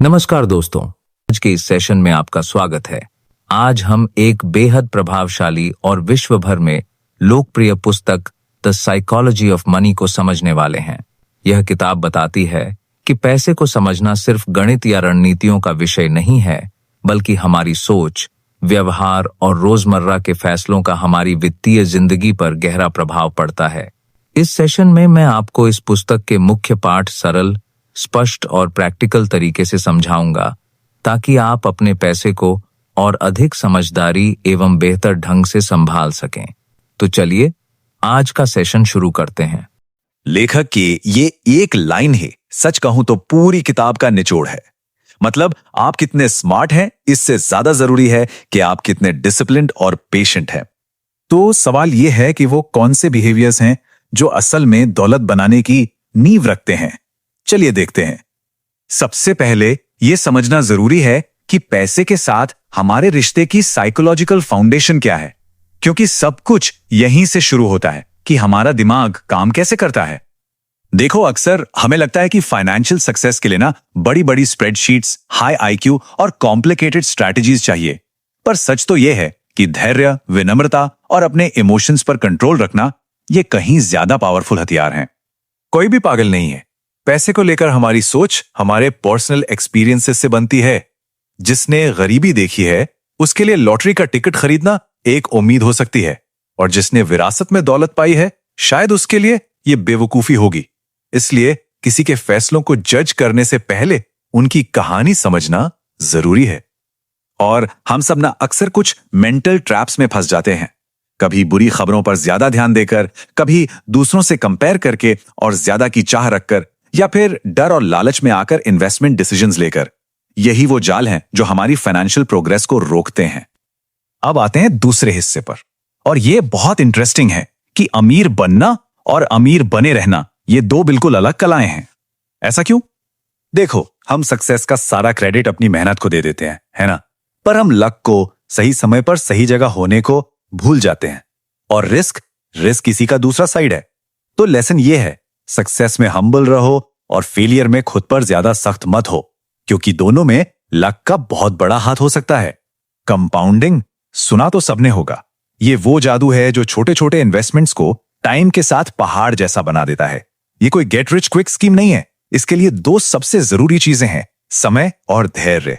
नमस्कार दोस्तों, आज के इस सेशन में आपका स्वागत है। आज हम एक बेहद प्रभावशाली और विश्व भर में लोकप्रिय पुस्तक द साइकोलॉजी ऑफ मनी को समझने वाले हैं। यह किताब बताती है कि पैसे को समझना सिर्फ गणित या रणनीतियों का विषय नहीं है, बल्कि हमारी सोच, व्यवहार और रोजमर्रा के फैसलों का हमारी वित्तीय जिंदगी पर गहरा प्रभाव पड़ता है। इस सेशन में मैं आपको इस पुस्तक के मुख्य पाठ सरल, स्पष्ट और प्रैक्टिकल तरीके से समझाऊंगा, ताकि आप अपने पैसे को और अधिक समझदारी एवं बेहतर ढंग से संभाल सकें। तो चलिए आज का सेशन शुरू करते हैं। लेखक की ये एक लाइन ही सच कहूं तो पूरी किताब का निचोड़ है। मतलब आप कितने स्मार्ट हैं, इससे ज्यादा जरूरी है कि आप कितने डिसिप्लिन्ड और पेशेंट हैं। तो सवाल यह है कि वो कौन से बिहेवियर्स हैं जो असल में दौलत बनाने की नींव रखते हैं। चलिए देखते हैं। सबसे पहले यह समझना जरूरी है कि पैसे के साथ हमारे रिश्ते की साइकोलॉजिकल फाउंडेशन क्या है, क्योंकि सब कुछ यहीं से शुरू होता है कि हमारा दिमाग काम कैसे करता है। देखो, अक्सर हमें लगता है कि फाइनेंशियल सक्सेस के लिए ना बड़ी बड़ी स्प्रेडशीट्स, हाई आईक्यू और कॉम्प्लिकेटेड स्ट्रैटेजीज चाहिए। पर सच तो यह है कि धैर्य, विनम्रता और अपने इमोशंस पर कंट्रोल रखना ये कहीं ज्यादा पावरफुल हथियार हैं। कोई भी पागल नहीं है। पैसे को लेकर हमारी सोच हमारे पर्सनल एक्सपीरियंसेस से बनती है। जिसने गरीबी देखी है उसके लिए लॉटरी का टिकट खरीदना एक उम्मीद हो सकती है, और जिसने विरासत में दौलत पाई है शायद उसके लिए यह बेवकूफी होगी। इसलिए किसी के फैसलों को जज करने से पहले उनकी कहानी समझना जरूरी है। और हम सब ना अक्सर कुछ मेंटल ट्रैप्स में फंस जाते हैं। कभी बुरी खबरों पर ज्यादा ध्यान देकर, कभी दूसरों से कंपेयर करके और ज्यादा की चाह रखकर, या फिर डर और लालच में आकर इन्वेस्टमेंट डिसीजंस लेकर। यही वो जाल हैं जो हमारी फाइनेंशियल प्रोग्रेस को रोकते हैं। अब आते हैं दूसरे हिस्से पर, और ये बहुत इंटरेस्टिंग है कि अमीर बनना और अमीर बने रहना ये दो बिल्कुल अलग कलाएं हैं। ऐसा क्यों? देखो, हम सक्सेस का सारा क्रेडिट अपनी मेहनत को दे देते हैं, है ना? पर हम लक को, सही समय पर सही जगह होने को भूल जाते हैं। और रिस्क किसी का दूसरा साइड है। तो लेसन ये है, सक्सेस में हम्बल रहो और फेलियर में खुद पर ज्यादा सख्त मत हो, क्योंकि दोनों में लक का बहुत बड़ा हाथ हो सकता है। कंपाउंडिंग सुना तो सबने होगा। ये वो जादू है जो छोटे छोटे इन्वेस्टमेंट्स को टाइम के साथ पहाड़ जैसा बना देता है। ये कोई गेट रिच क्विक स्कीम नहीं है। इसके लिए दो सबसे जरूरी चीजें हैं, समय और धैर्य।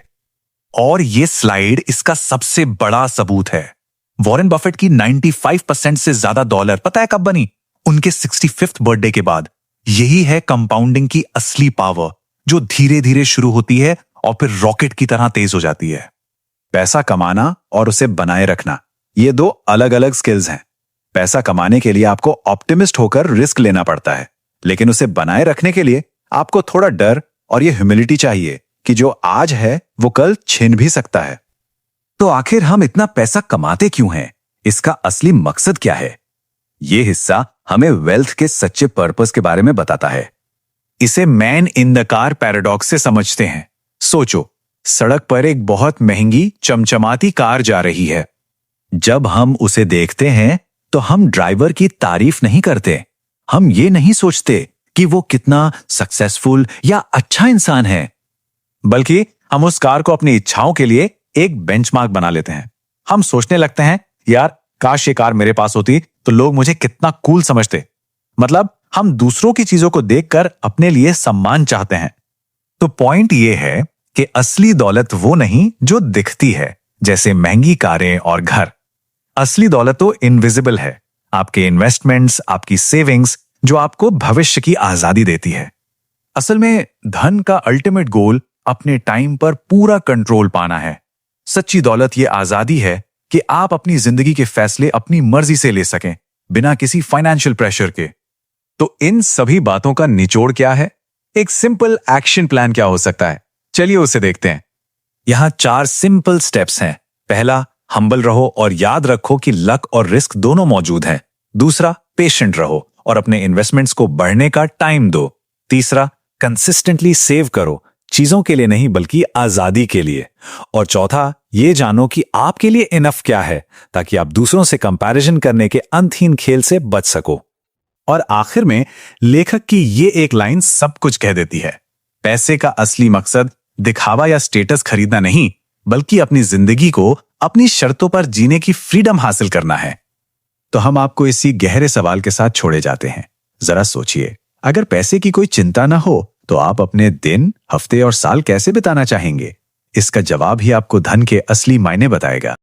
और ये स्लाइड इसका सबसे बड़ा सबूत है। वॉरेन बफेट की 95% से ज्यादा डॉलर पता है कब बनी? उनके 65th बर्थडे के बाद। यही है कंपाउंडिंग की असली पावर, जो धीरे धीरे शुरू होती है और फिर रॉकेट की तरह तेज हो जाती है। पैसा कमाना और उसे बनाए रखना, ये दो अलग अलग स्किल्स हैं। पैसा कमाने के लिए आपको ऑप्टिमिस्ट होकर रिस्क लेना पड़ता है, लेकिन उसे बनाए रखने के लिए आपको थोड़ा डर और ये ह्यूमिलिटी चाहिए कि जो आज है वो कल छिन भी सकता है। तो आखिर हम इतना पैसा कमाते क्यों हैं? इसका असली मकसद क्या है? यह हिस्सा हमें वेल्थ के सच्चे पर्पस के बारे में बताता है। इसे man in the car paradox से समझते हैं। सोचो, सड़क पर एक बहुत महंगी चमचमाती कार जा रही है। जब हम उसे देखते हैं तो हम ड्राइवर की तारीफ नहीं करते। हम ये नहीं सोचते कि वो कितना सक्सेसफुल या अच्छा इंसान है, बल्कि हम उस कार को अपनी इच्छाओं के लिए एक बेंचमार्क बना लेते हैं। हम सोचने लगते हैं, यार काश ये कार मेरे पास होती तो लोग मुझे कितना कूल समझते। मतलब हम दूसरों की चीजों को देखकर अपने लिए सम्मान चाहते हैं। तो पॉइंट ये है कि असली दौलत वो नहीं जो दिखती है, जैसे महंगी कारें और घर। असली दौलत तो इनविजिबल है, आपके इन्वेस्टमेंट्स, आपकी सेविंग्स, जो आपको भविष्य की आजादी देती है। असल में धन का अल्टीमेट गोल अपने टाइम पर पूरा कंट्रोल पाना है। सच्ची दौलत ये आजादी है कि आप अपनी जिंदगी के फैसले अपनी मर्जी से ले सकें, बिना किसी फाइनेंशियल प्रेशर के। तो इन सभी बातों का निचोड़ क्या है? एक सिंपल एक्शन प्लान क्या हो सकता है? चलिए उसे देखते हैं। यहां 4 सिंपल स्टेप्स हैं। पहला, हम्बल रहो और याद रखो कि लक और रिस्क दोनों मौजूद हैं। दूसरा, पेशेंट रहो और अपने इन्वेस्टमेंट्स को बढ़ने का टाइम दो। तीसरा, कंसिस्टेंटली सेव करो, चीजों के लिए नहीं बल्कि आजादी के लिए। और चौथा, ये जानो कि आपके लिए इनफ क्या है, ताकि आप दूसरों से कंपैरिजन करने के अंतहीन खेल से बच सको। और आखिर में लेखक की ये एक लाइन सब कुछ कह देती है। पैसे का असली मकसद दिखावा या स्टेटस खरीदना नहीं, बल्कि अपनी जिंदगी को अपनी शर्तों पर जीने की फ्रीडम हासिल करना है। तो हम आपको इसी गहरे सवाल के साथ छोड़े जाते हैं। जरा सोचिए, अगर पैसे की कोई चिंता ना हो तो आप अपने दिन, हफ्ते और साल कैसे बिताना चाहेंगे? इसका जवाब ही आपको धन के असली मायने बताएगा।